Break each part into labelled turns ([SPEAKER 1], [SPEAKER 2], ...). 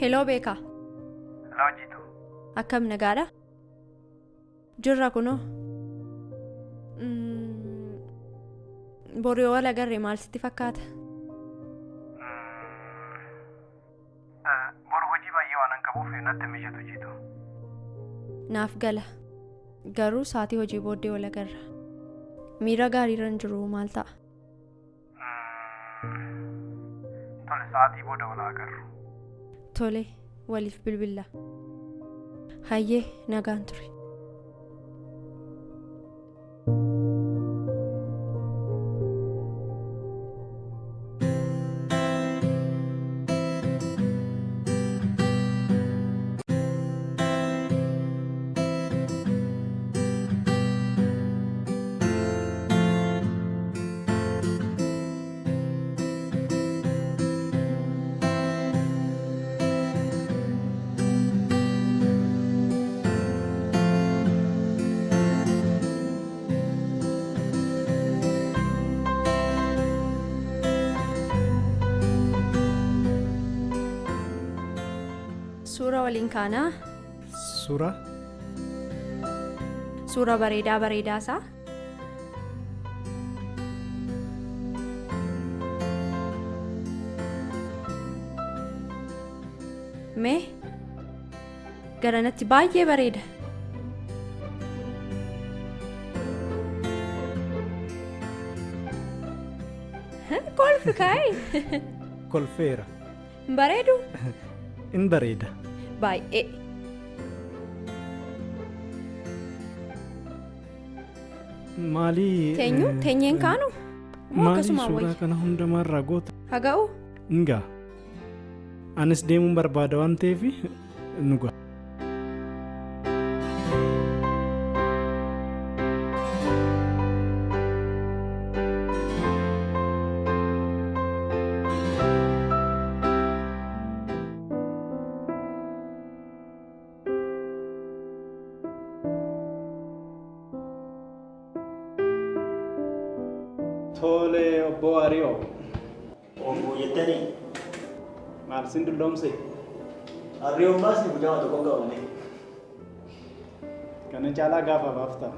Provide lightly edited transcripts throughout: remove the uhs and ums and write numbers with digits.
[SPEAKER 1] Hello Beka.
[SPEAKER 2] Hello Jitu.
[SPEAKER 1] Akkam nagaadha? Jirra kunoo. Borii wal agarree maal sitti fakkaata?
[SPEAKER 2] Boru hojii baay'ee waan qabuuf natti mijatu Jitu.
[SPEAKER 1] Naaf gala. Garuu saatii hojii booddee wal agarra. Miira gaariirra hin jiru maal ta'a?
[SPEAKER 2] Tole saatii booda wal agarru.
[SPEAKER 1] Tole waliif bilbilla. Hayyee nagaan ture. Suura waliin kaanaa. Suura bareedaa isaa. Mee garanatti baay'ee bareeda. Kolfi kaa'e.
[SPEAKER 3] Kolfeera.
[SPEAKER 1] Bareedu.
[SPEAKER 3] In bareeda.
[SPEAKER 1] Baay'ee.
[SPEAKER 3] Maalii?
[SPEAKER 1] Teenyeen kaanu?
[SPEAKER 3] Maalii suuraa kana hundumarraa goota?
[SPEAKER 1] Haga'u?
[SPEAKER 3] Ngaa. Anis deemuun barbaada waan ta'eef nuga. Tole obbo Ariyoo.
[SPEAKER 4] Obbo jettanii
[SPEAKER 3] maal sin dulloomse?
[SPEAKER 4] Ariyoon baasni guddaa tokko qabne.
[SPEAKER 3] Kana caalaa gaafa baafta.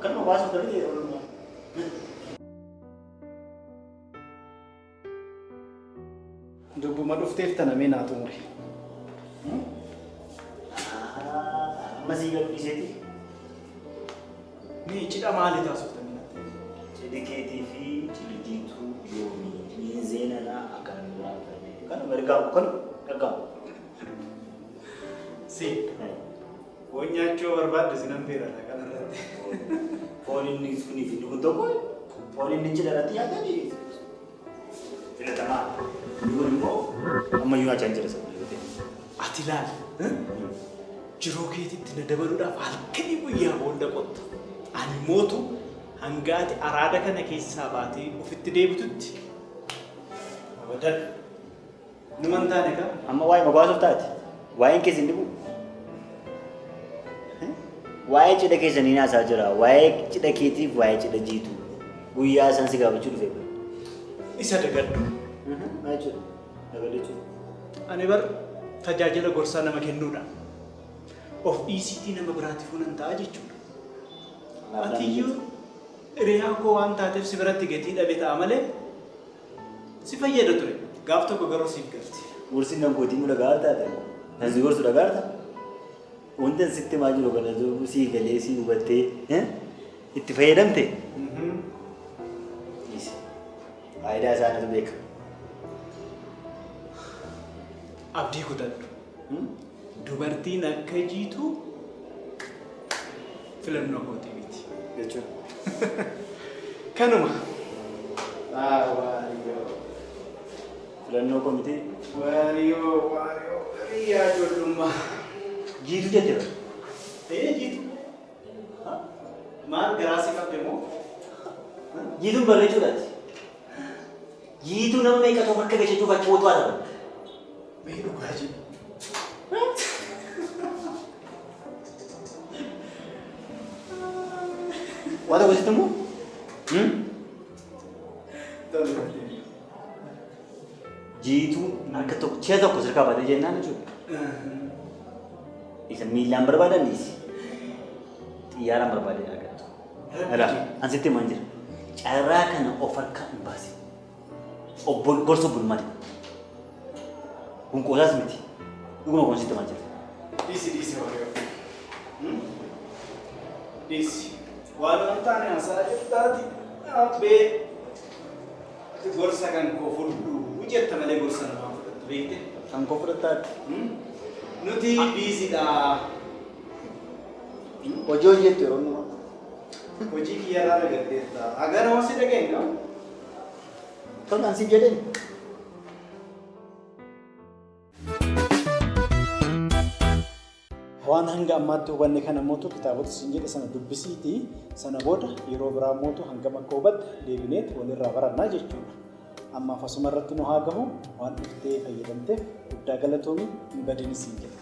[SPEAKER 4] Kan nu baasu ta'ee oolmaa.
[SPEAKER 3] Dubbuma dhufteef tana mee naa xumure.
[SPEAKER 4] Masii gadhiiseeti.
[SPEAKER 3] Mee cidha maali taasiftan?
[SPEAKER 4] Cidikeetii fi ciditiitu yoomii zeenanaa akkan laafame. Kan ergamu.
[SPEAKER 3] Si. Foon nyaachuu barbaadde sinan beeradha kanarratti.
[SPEAKER 4] Foon inni sunii fi kun tokko foon inni cidha irratti yaadanii filatamaa. Kun immoo ammayyuu nyaachaa hin jira sabni.
[SPEAKER 3] Ati ilaali. Jiruu keetitti na dabaluudhaaf halkanii guyyaa booda qotta. Ani mootu hangaati araada kana keessaa baatee ofitti deebitutti. Abadan. Numan taane ka?
[SPEAKER 4] Amma waa'ee magaasuuf taate. Waa'een keessa hin dhibu. Waa'ee cidha keessanii naasaa jira. Waa'ee cidha keetiif waa'ee cidha jiitu. Guyyaa isaan si gaafachuu dhufee bira.
[SPEAKER 3] Isa dagaddu.
[SPEAKER 4] Maal jechuudha? Dagadachuu.
[SPEAKER 3] Ani bar tajaajila gorsaa nama kennuudha. Of dhiisiitii nama biraatti fuunan ta'a jechuudha. Atiyyuu hiriyaa koo waan taateef si biratti gatii dhabe ta'a malee si fayyada ture. Gaaf tokko garuu siif galti.
[SPEAKER 4] Gorsi nan gootii mu dhagaa taate. Nan si gorsu dhagaa ta'a. Wanta sitti maa jiru kana sii galee sii hubattee itti fayyadamte. Faayidaa isaaniitu beeka.
[SPEAKER 3] Abdii kutadhu. Dubartiin akka jiitu filannoo kootii miti.
[SPEAKER 4] Jechuudha.
[SPEAKER 3] Kanuma.
[SPEAKER 4] Filannoo komitee.
[SPEAKER 3] Waariyoo hiriyaa ijoollummaa.
[SPEAKER 4] Jiitu jette.
[SPEAKER 3] Jiitu. Maal garaa si qabde moo?
[SPEAKER 4] Jiituun barreechuudhaati. Jiituu nama meeqa tokko akka gashachuuf achi mootu haadha.
[SPEAKER 3] Mee dhugaa jiru.
[SPEAKER 4] Wata gositu mu? Jiituu akka tokko Ishee tokko sirkaa baatee jennaan jechuudha. Isa miilaan barbaadannis xiyyaaraan barbaadee argattu. Ansitti himan jira. Carraa kana of harkaa hin baase. Gorsa bulmaati. Kun qoosaas miti. Dhuguma kun sitti himan jira.
[SPEAKER 3] Dhiisi waaqayyo. Dhiisi. Waan wantaane haasaa jedhaati. Abbee. Gorsa kan koo fudhu. Hojjetta malee gorsa namaa fudhattu beekte.
[SPEAKER 4] Kan koo fudhattaati.
[SPEAKER 3] Nuti dhiisidha.
[SPEAKER 4] Hojii hojjettu yeroo nama.
[SPEAKER 3] Hojii kiyyarraa dhagatteetta. Haga nama si dhageenye qabu.
[SPEAKER 4] Kan si jedheen.
[SPEAKER 3] Waan hanga ammaatti hubanne kana mootu kitaabota isin jedhe sana dubbisiitii sana booda yeroo biraa mootu hangam akka hubatte deebineet walirraa barannaa jechuudha. Ammaaf asuma irratti nu haa gahu waan dhuftee fayyadamteef guddaa galatoomii hin badin isin jedhe.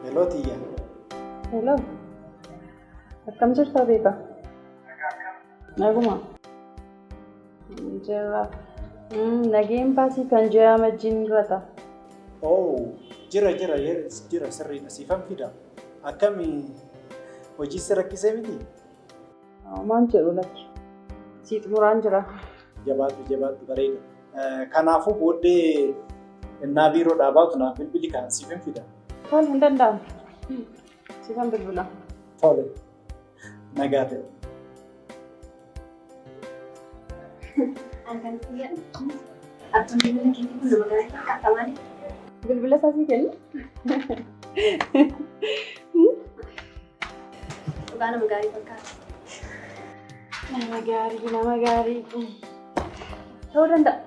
[SPEAKER 3] Hello Tia.
[SPEAKER 5] Hello. Akkam jirta beeka? Naguma. Jira. Nageen baasii kan jira majjin rata.
[SPEAKER 3] Oh, jira sirriidha siifan fida. Akkami hojii si rakkisee miti?
[SPEAKER 5] Maan jedhu lakki. Siit muraan jira.
[SPEAKER 3] Jabaatu bareeda. Kanaafuu booddee innaa biiroo dhaabaatu naaf bilbili kan siifan fida.
[SPEAKER 5] Tole hin danda'amu. Siifan bilbila.
[SPEAKER 3] Tole. Nagaa ta'e.
[SPEAKER 5] Bilbila isaa sii kennu?
[SPEAKER 1] Dhugaa nama gaarii fakkaata.
[SPEAKER 5] Nama gaarii. Ta'uu danda'a.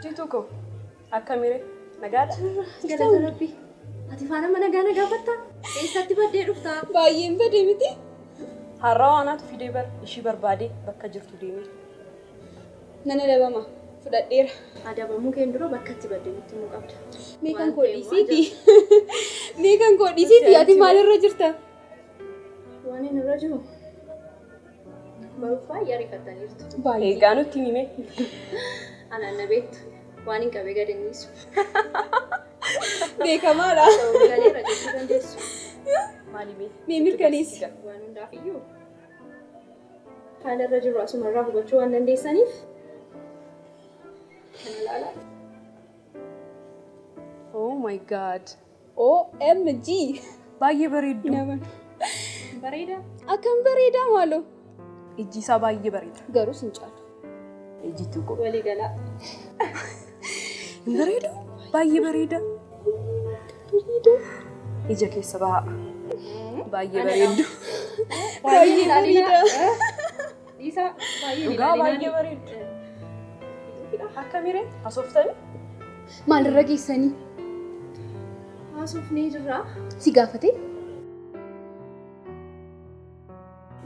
[SPEAKER 6] Jituko akkamire nagaadha.
[SPEAKER 1] Galata Rabbii. Ati faana mana nagaa fatta? Eessatti baddee dhuftaa?
[SPEAKER 6] Baay'een badee miti. Har'a waanaatu fidee ishii barbaadee bakka jirtu deemee.
[SPEAKER 7] Nana dabama fudhadheera.
[SPEAKER 1] Adabamuu keen dura bakka itti baddee nutti himuu qabda.
[SPEAKER 7] Mee kan koodhiisiiti. Ati maalirra jirta?
[SPEAKER 1] Waan inni irra jiru. Baruuf baay'ee ariifattaniirtu.
[SPEAKER 6] Eegaa nutti himee.
[SPEAKER 1] Anaan na beektu. Waan hin qabee gad hin dhiisu.
[SPEAKER 7] Beekamaadha.
[SPEAKER 1] Galeera jechuu dandeessu.
[SPEAKER 6] Maali bee?
[SPEAKER 7] Mee mirkaneessi.
[SPEAKER 1] Waan hundaaf iyyuu. Haala irra jiru asumarraa hubachuu waan dandeessaniif. Kana ilaalaa.
[SPEAKER 6] Oh my god.
[SPEAKER 7] OMG.
[SPEAKER 6] Baay'ee bareeddu.
[SPEAKER 7] Nama.
[SPEAKER 1] Bareeda.
[SPEAKER 7] Akkam bareedaa maaloo.
[SPEAKER 6] Ijji isaa baay'ee bareeda.
[SPEAKER 7] Garuu sin caalu.
[SPEAKER 6] Ijjitu ko.
[SPEAKER 1] Walii galaa.
[SPEAKER 6] Bareeda. Baay'ee bareeda. Ija keessa baha. Baay'ee bareeddu.
[SPEAKER 7] Baay'ee bareeda.
[SPEAKER 1] Dhiisaa baay'ee
[SPEAKER 6] Dhugaa baay'ee bareeddu. Akkamire asooftani?
[SPEAKER 7] Maalirra geessanii?
[SPEAKER 1] haasofnee jirra.
[SPEAKER 7] Si gaafate?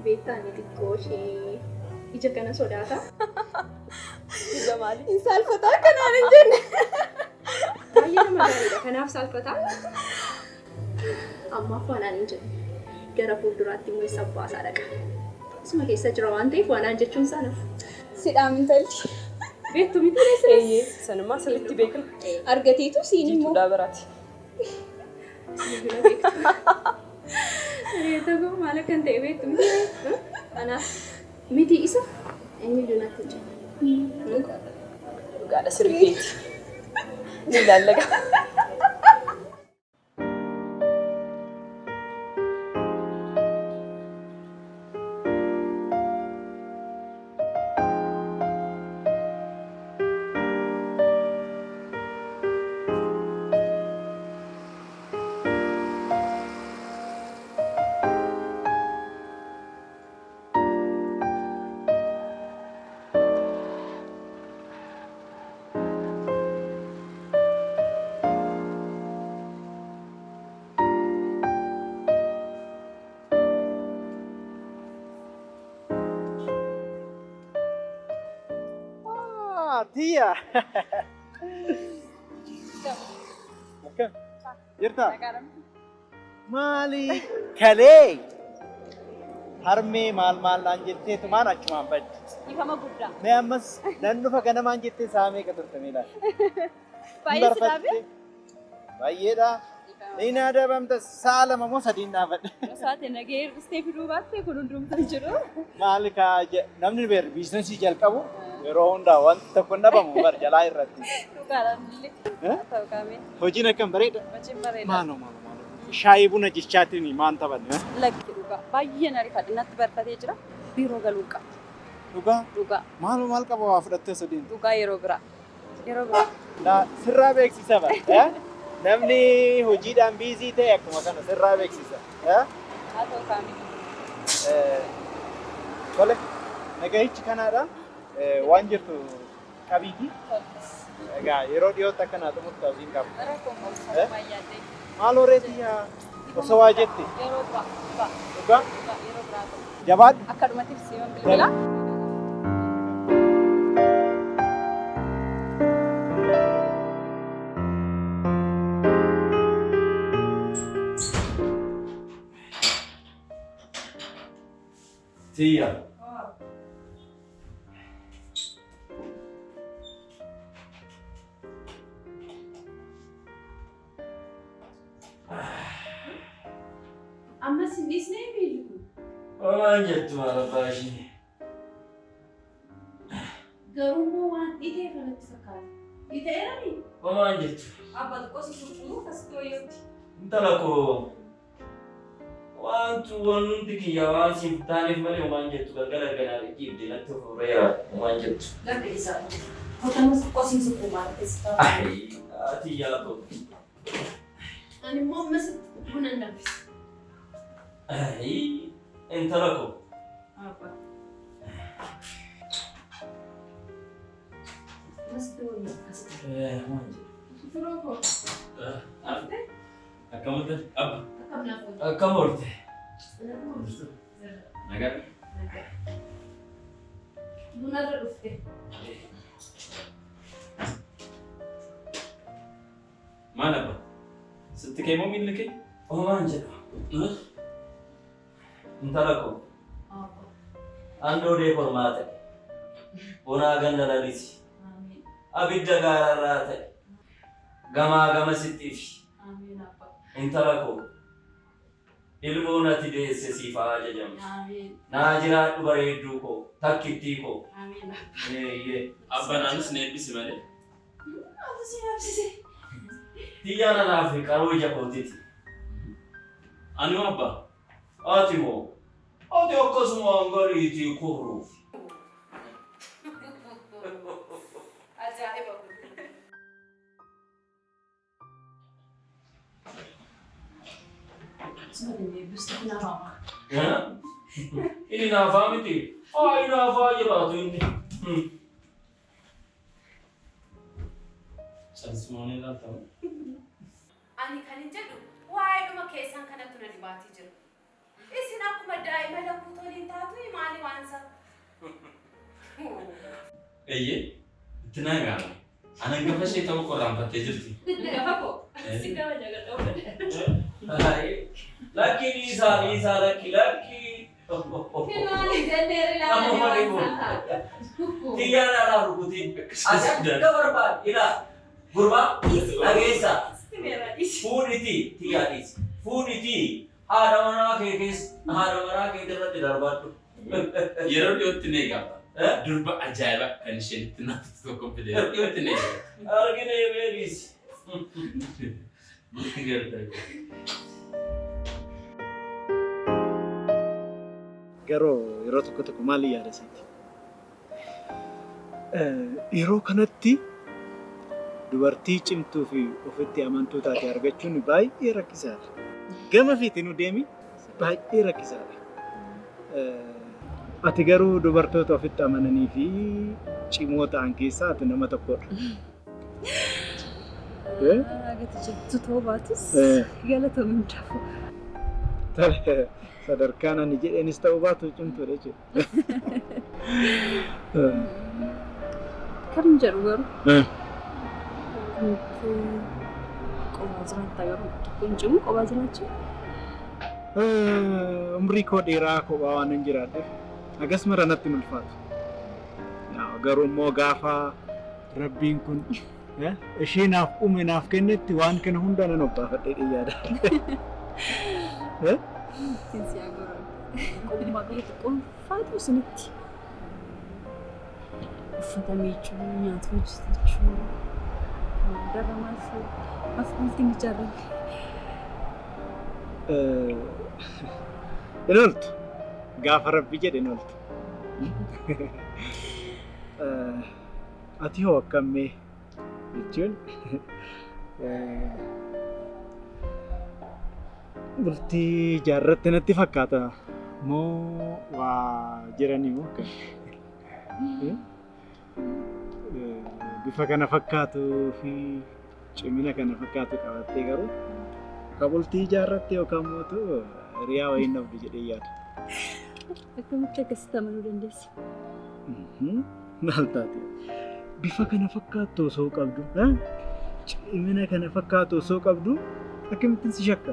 [SPEAKER 1] Beektaa inni xiqqoo ishee ija kana sodaata.
[SPEAKER 6] Ija maali?
[SPEAKER 7] Hin saalfataa kanaan hin jenne.
[SPEAKER 1] Baay'ee nama gaariidha. Kanaaf saalfataa. Amma afaanaan hin jenne. Gara fuulduraatti immoo isa baasaa dhaqa. Isuma keessa jira waan ta'eef waanaan jechuun saanaaf.
[SPEAKER 7] Sidhaam intalli.
[SPEAKER 1] Beektu miti reessa.
[SPEAKER 6] Eeyyee sanumaa sirriitti beekna.
[SPEAKER 7] Argateetu siin immoo.
[SPEAKER 6] Jiituudhaa biraati.
[SPEAKER 1] Sibiila beektu. Reeta koo maal akkan ta'e beektu miti. Kanaaf miti isa eenyuyyuu natti hin jenne.
[SPEAKER 6] Dhugaadha sirriitti. Ni ilaallaga.
[SPEAKER 3] Tia. Akkam jirta? Maali kalee harmee maal naan jetteetu maan achumaan baddi.
[SPEAKER 7] Ifama guddaa.
[SPEAKER 3] Mee ammas nan dhufa ganamaan jettee saamee qaturtamee laata?
[SPEAKER 7] Baay'ee sidaabe?
[SPEAKER 3] Baay'eedha. Inni adabamta saala moo sadiin dhaabadhe.
[SPEAKER 7] Saate nagee hir'istee fiduu baattee kun hundumtuu jiru.
[SPEAKER 3] Maali namni beeru biizinasii jalqabu yeroo hundaa wanti tokko hin dhabamu bar jalaa irratti.
[SPEAKER 7] Dhugaadhaan illee. Ta'u qaamee.
[SPEAKER 3] Hojiin akkam bareeda?
[SPEAKER 7] Hojiin bareeda.
[SPEAKER 3] Maaloo. Shaayii buna jechaatiin maan taphanne?
[SPEAKER 7] Lakki dhugaa. Baay'ee na rifadhe natti barfatee jira. Biiroo galuu qaba.
[SPEAKER 3] Dhugaa?
[SPEAKER 7] Dhugaa.
[SPEAKER 3] Maal qaba waa fudhattee sadiin?
[SPEAKER 7] Dhugaa yeroo biraa. Yeroo biraa.
[SPEAKER 3] Sirraa beeksisa bara. Namni hojiidhaan biizii ta'e akkuma kana sirraa beeksisa.
[SPEAKER 7] Haa ta'u qaamee.
[SPEAKER 3] Tole, nagayichi kanaadha. Waan jirtu qabiiti. Egaa yeroo dhiyootti akkanaa xumurtu abdiin qabu.
[SPEAKER 7] Rakkoon qabu baay'ee yaadde.
[SPEAKER 3] Maal horeetii osoo waa jetti?
[SPEAKER 7] Yeroo biraa.
[SPEAKER 3] Dhugaa?
[SPEAKER 7] Yeroo biraa.
[SPEAKER 3] Jabaadhu.
[SPEAKER 7] Akkadumatti ibsee bilbila.
[SPEAKER 8] Tia.
[SPEAKER 1] Amma sinis ne bilku.
[SPEAKER 8] Waan jettu maal baashii?
[SPEAKER 1] Garuu moo waan dhitee kanatti fakkaata? Dhiteerani?
[SPEAKER 8] Waan jettu?
[SPEAKER 1] Abba xiqqoo si furfuruu as tooyooti.
[SPEAKER 8] Intala koo waan hundi kiyya waan siif taaneef malee waan jettu galgala ganaa dhiibde natti fureera waan jettu.
[SPEAKER 1] Gabbe isaa. Hotamas xiqqoo si suphuu maal keessaa?
[SPEAKER 8] Ati yaadu.
[SPEAKER 1] Ani immoo ammas buna hin danfisa.
[SPEAKER 8] Intala koo.
[SPEAKER 1] Abba. Mas tooyi akkasitti.
[SPEAKER 8] Waan jettu.
[SPEAKER 1] Firoo koo.
[SPEAKER 8] Akkamitti? Abba.
[SPEAKER 1] Akkam naafoo.
[SPEAKER 8] Akkam oolte? Nagaa.
[SPEAKER 1] Bunarra dhufte.
[SPEAKER 8] Maal abba? Sitti kee moo miilli kee? Waan jedhu. Intala koo. Andoo dee kormaa ta'e. Bonaa ganda lalisi. Abidda gaararraa ta'e. Gamaa gama sittiif. Intala koo. Ilmoon ati deesse siif haa ajajamu. Naa jiraadhu bareedduu koo. Takkittii koo. Abba naanis na eebbisi malee. Tiyyaan anaaf qaroo ija kootiti. Ani abba. Ati moo? Ati akkasuma hangariitii kurruuf.
[SPEAKER 1] Ajaa'iba.
[SPEAKER 8] Ini naafaa miti. Inni naafaa jiraatu inni. Sansimoonii laatamu.
[SPEAKER 1] Ani kan hin jedhu waa'ee dhuma keessan kanatti na dhibaatii jiru. Isin akkuma daa'ima lakkuu toliin taatu maali waansa?
[SPEAKER 8] Eeyyee, itti naa gaana. Ana gafa ishee ta'uu qorraanfattee jirti.
[SPEAKER 1] Gafa koo. Si gama jagadhoo godhe.
[SPEAKER 8] Lakki Liisaa lakki.
[SPEAKER 1] Kilaali jenneeri laalee waansa.
[SPEAKER 8] Tiyyaan alaa rukutiin. Ati akka barbaadu ilaa gurbaa dhageessa. Fuudhitii tiyyaadhiis. Fuudhitii haadha manaa kee irratti darbaadhu.
[SPEAKER 9] Yeroo dhiyootti ni eegama. Durba ajaa'iba kan isheen itti naaftu tokko fide. Yeroo dhiyootti ni eegama.
[SPEAKER 8] Argine beeris.
[SPEAKER 3] Garuu yeroo tokko maali yaadasiiti? Yeroo kanatti dubartii cimtuu fi ofitti amantuu taate argachuun baay'ee rakkisaadha. Gama fiitiin deemi baay'ee rakkisaadha. Ati garuu dubartoota ofitti amananii fi cimoo ta'an keessaa ati nama tokkodha.
[SPEAKER 7] Tutoo baatus galatoomuu dhabu.
[SPEAKER 3] Sadarkaan ani jedheenis ta'uu baatu cimtuudha jechuudha.
[SPEAKER 7] Akkam jedhu garuu. Qophaa jiraata garuu tokkoon cimu qophaa jiraachuu.
[SPEAKER 3] Umrii koo dheeraa kophaa waan hin jiraadheef agas mara natti hin ulfaatu. Garuu immoo gaafa rabbiin kun ishee naaf uume naaf kennetti waan kana hunda nan obbaafadhee dhiyyaadha.
[SPEAKER 7] Sinsi agora. Qophaa beektu qonfaatu isinitti. Uffata miiccuu, nyaata hojjetachuu, darba maal fa'a bultiin ijaarrate.
[SPEAKER 3] Hin ooltu. Gaafa rabbi jedhe hin ooltu. Ati hoo akkamii jechuun bultii ijaarratte natti fakkaata moo waa jiranii moo akkamii? Bifa kana fakkaatuu fi cimina kana fakkaatu qabattee garuu ka bultii ijaarratte yookaan mootu riyaa wayii nabdu jedhee yaada.
[SPEAKER 7] Akkamitti akkasitti amanuu dandeessi?
[SPEAKER 3] Maal taate? Bifa kana fakkaatu osoo qabdu, cimina kana fakkaatu osoo qabdu akkamittiin si shakka?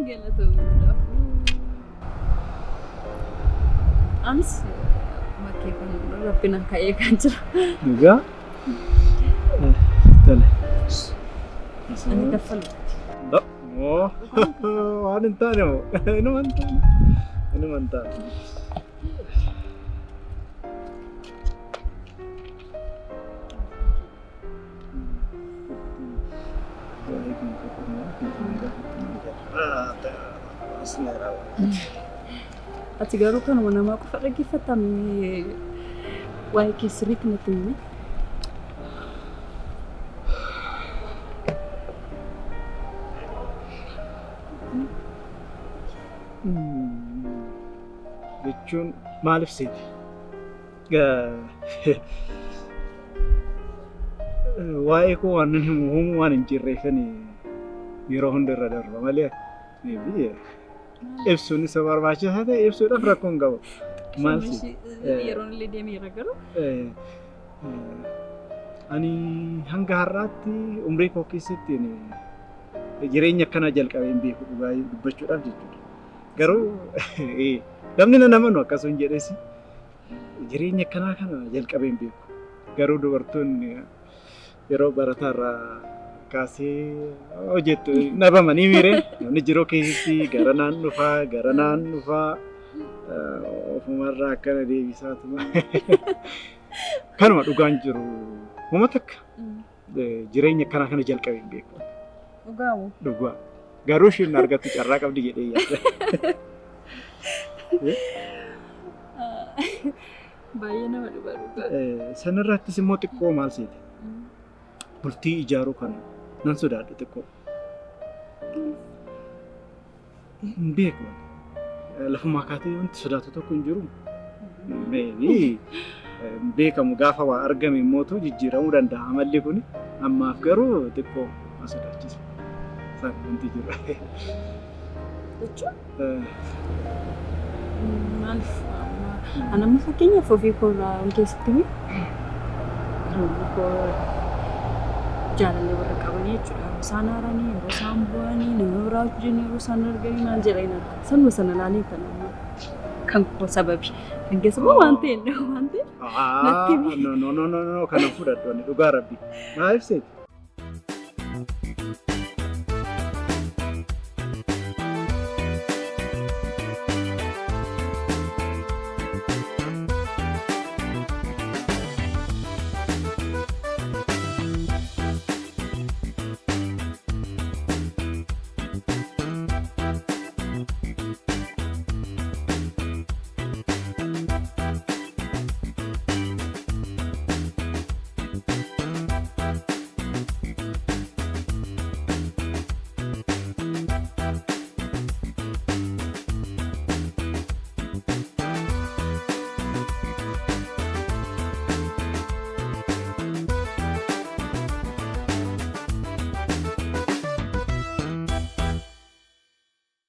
[SPEAKER 7] Galatoomuu. Anis bakkee kan rabbina ka'ee kan jira.
[SPEAKER 3] Dhugaa? Tole.
[SPEAKER 7] Ani kaffalu.
[SPEAKER 3] Waan hin taane moo? Inuma hin taane. Inuma hin taane.
[SPEAKER 7] Ati garuu kanuma namaa qofa dhaggeeffatame waa'ee kee sirriitti natti himi.
[SPEAKER 3] Jechuun maaliif seeti? Waa'ee koo waan nan himu waan hin jirreefan yeroo hunda irra darba malee ibsuun isa barbaachisaa ta'e ibsuudhaaf rakkoo hin qabu. Maal si?
[SPEAKER 7] Yeroon illee deemeera garuu.
[SPEAKER 3] Ani hanga har'aatti umrii koo keessatti jireenya akkanaa jalqabee hin beeku dhugaa dubbachuudhaaf jechuudha. Garuu namni na namanu akkasuma hin jedhesi jireenya akkanaa kana jalqabee hin beeku. Garuu dubartoonni yeroo barataarraa kaasee hojjettu nabamanii miire namni jiruu keessatti gara naan dhufaa ofumarraa akkana deebisaatuma kanuma dhugaan jiru uummata akka jireenya akkanaa kana jalqabee hin beeku.
[SPEAKER 7] Dhugaamu?
[SPEAKER 3] Dhugaa. Garuu isheen argattu carraa qabdi jedhee yaada.
[SPEAKER 7] Baay'ee nama dhiba dhugaa.
[SPEAKER 3] Sanarrattis immoo xiqqoo maal seeti? Bultii ijaaruu kana nan sodaadha xiqqoo. Hin beeku. Lafumaa kaatee wanti sodaatu tokko hin jiru. Beekamu gaafa waa argame immoo jijjiiramuu danda'a amalli kun ammaaf garuu xiqqoo na sodaachisa. Isaan wanti jiru.
[SPEAKER 7] Jechuun? Maaliif? Anamni fakkeenyaaf ofii koorraa keessatti jaalallee warra qabanii jechuudha. Yeroo isaan haaranii, yeroo isaan bu'anii, nama biraa wajjin yeroo isaan arganii maal jedhanii sanuma sana ilaalee kan koo sababi. Kan keessumaa waan ta'e natti
[SPEAKER 3] No, kana fudhadhu ani dhugaa rabbi. Maaliif seeti?